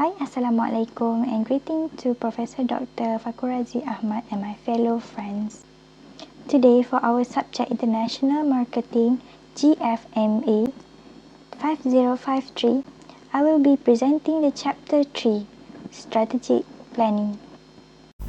Hi, Assalamualaikum and greeting to Professor Dr. FAKHRORAZI Ahmad and my fellow friends. Today for our subject International Marketing GFMA5053, I will be presenting the chapter 3, Strategic Planning.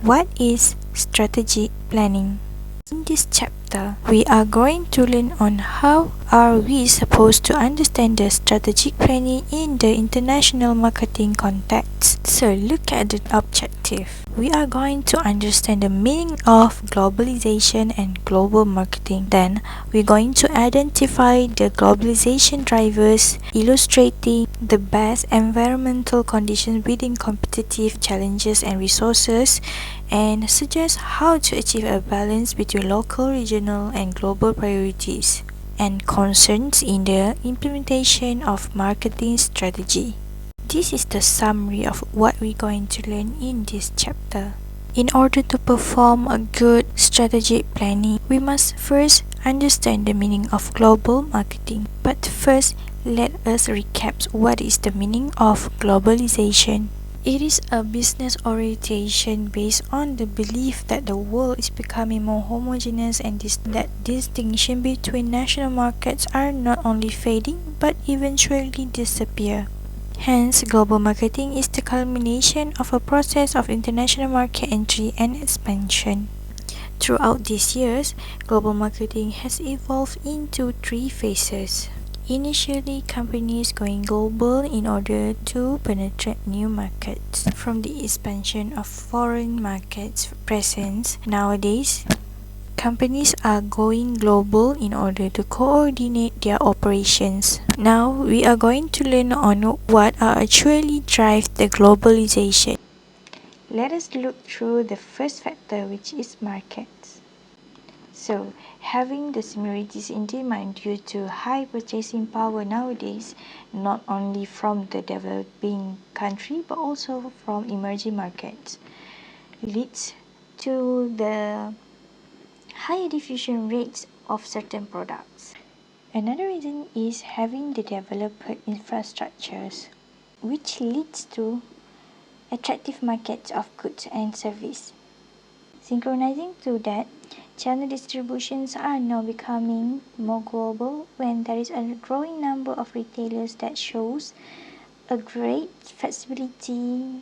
What is strategic planning? In this chapter, we are going to learn on how are we supposed to understand the strategic planning in the international marketing context. So look at the objective. We are going to understand the meaning of globalization and global marketing. Then we're going to identify the globalization drivers, illustrating the best environmental conditions within competitive challenges and resources, and suggest how to achieve a balance between local, regional, and global priorities and concerns in the implementation of marketing strategy. This is the summary of what we're going to learn in this chapter. In order to perform a good strategic planning, we must first understand the meaning of global marketing. But first, let us recap what is the meaning of globalization. It is a business orientation based on the belief that the world is becoming more homogeneous and that distinction between national markets are not only fading but eventually disappear. Hence, global marketing is the culmination of a process of international market entry and expansion. Throughout these years, global marketing has evolved into three phases. Initially, companies going global in order to penetrate new markets. From the expansion of foreign markets presence, nowadays, companies are going global in order to coordinate their operations. Now, we are going to learn on what are actually drive the globalization. Let us look through the first factor, which is markets. So, having the similarities in demand due to high purchasing power nowadays, not only from the developing country but also from emerging markets, leads to the higher diffusion rates of certain products. Another reason is having the developed infrastructures, which leads to attractive markets of goods and service. Synchronizing to that, channel distributions are now becoming more global when there is a growing number of retailers that shows a great flexibility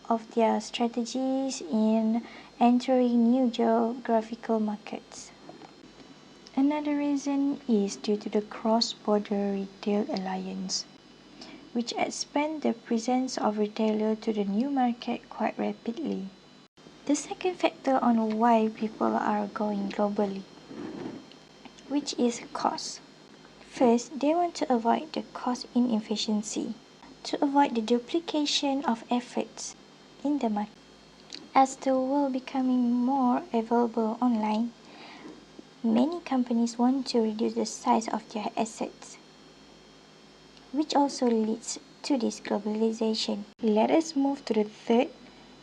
of their strategies in entering new geographical markets. Another reason is due to the cross-border retail alliance, which expand the presence of retailer to the new market quite rapidly. The second factor on why people are going globally, which is cost. First, they want to avoid the cost inefficiency, to avoid the duplication of efforts in the market. As the world becoming more available online, many companies want to reduce the size of their assets, which also leads to this globalization. Let us move to the third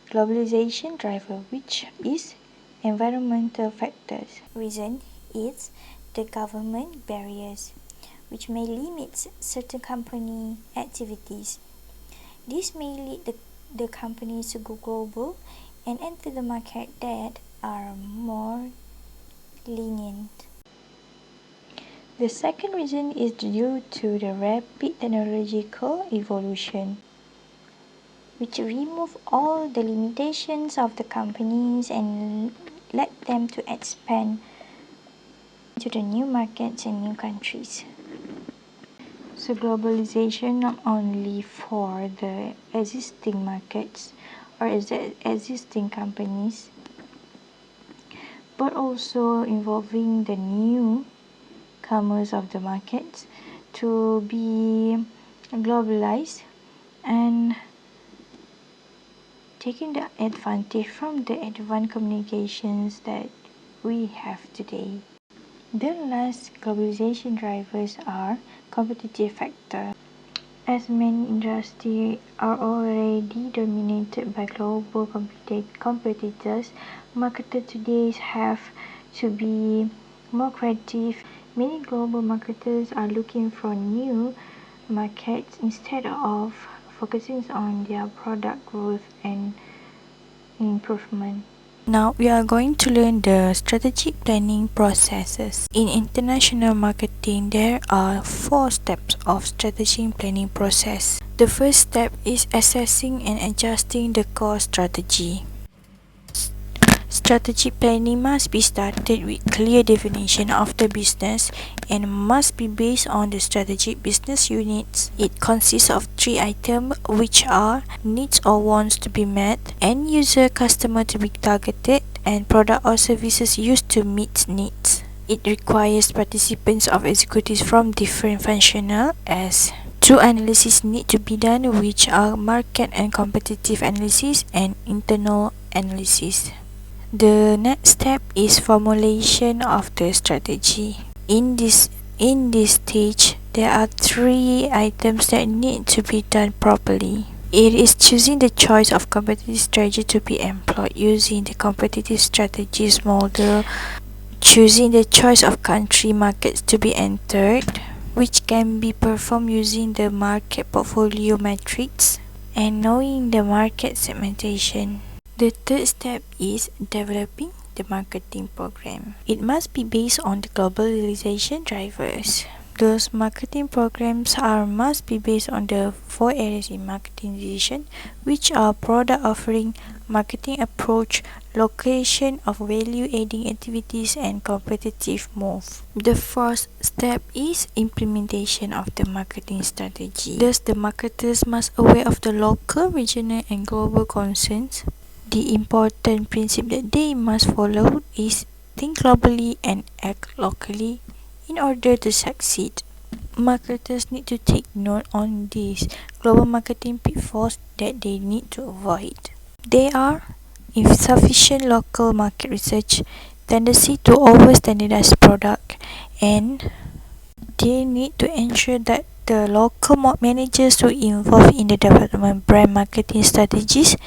globalization driver, which is environmental factors. Reason is the government barriers, which may limit certain company activities. This may lead the companies to go global and enter the market that are more lenient. The second reason is due to the rapid technological evolution, which remove all the limitations of the companies and let them to expand to the new markets and new countries. So globalization not only for the existing markets or existing companies, but also involving the newcomers of the markets to be globalized and taking the advantage from the advanced communications that we have today. The last globalization drivers are competitive factor. As many industries are already dominated by global competitors, marketers today have to be more creative. Many global marketers are looking for new markets instead of focusing on their product growth and improvement. Now we are going to learn the strategic planning processes. In international marketing, there are 4 steps of strategic planning process. The first step is assessing and adjusting the core strategy. Strategic planning must be started with clear definition of the business and must be based on the strategic business units. It consists of 3 items, which are needs or wants to be met, end user customer to be targeted, and product or services used to meet needs. It requires participants of executives from different functional as 2 analyses need to be done, which are market and competitive analysis and internal analysis. The next step is formulation of the strategy. In this stage, there are 3 items that need to be done properly. It is choosing the choice of competitive strategy to be employed using the competitive strategies model, choosing the choice of country markets to be entered, which can be performed using the market portfolio matrix, and knowing the market segmentation. The third step is developing the marketing program. It must be based on the globalization drivers. Those marketing programs must be based on the 4 areas in marketing decision, which are product offering, marketing approach, location of value-adding activities, and competitive move. The fourth step is implementation of the marketing strategy. Thus, the marketers must aware of the local, regional, and global concerns. The important principle that they must follow is think globally and act locally in order to succeed. Marketers need to take note on these global marketing pitfalls that they need to avoid. They are insufficient local market research, tendency to over-standardize product, and they need to ensure that the local managers who involved in the development brand marketing strategies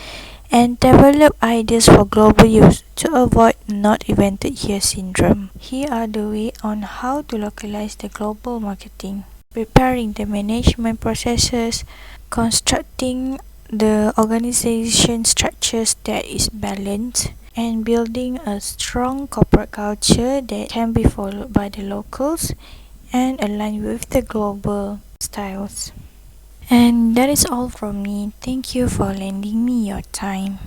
and develop ideas for global use to avoid not invented here syndrome. Here are the way on how to localize the global marketing: preparing the management processes, constructing the organization structures that is balanced, and building a strong corporate culture that can be followed by the locals and align with the global styles. And that is all from me. Thank you for lending me your time.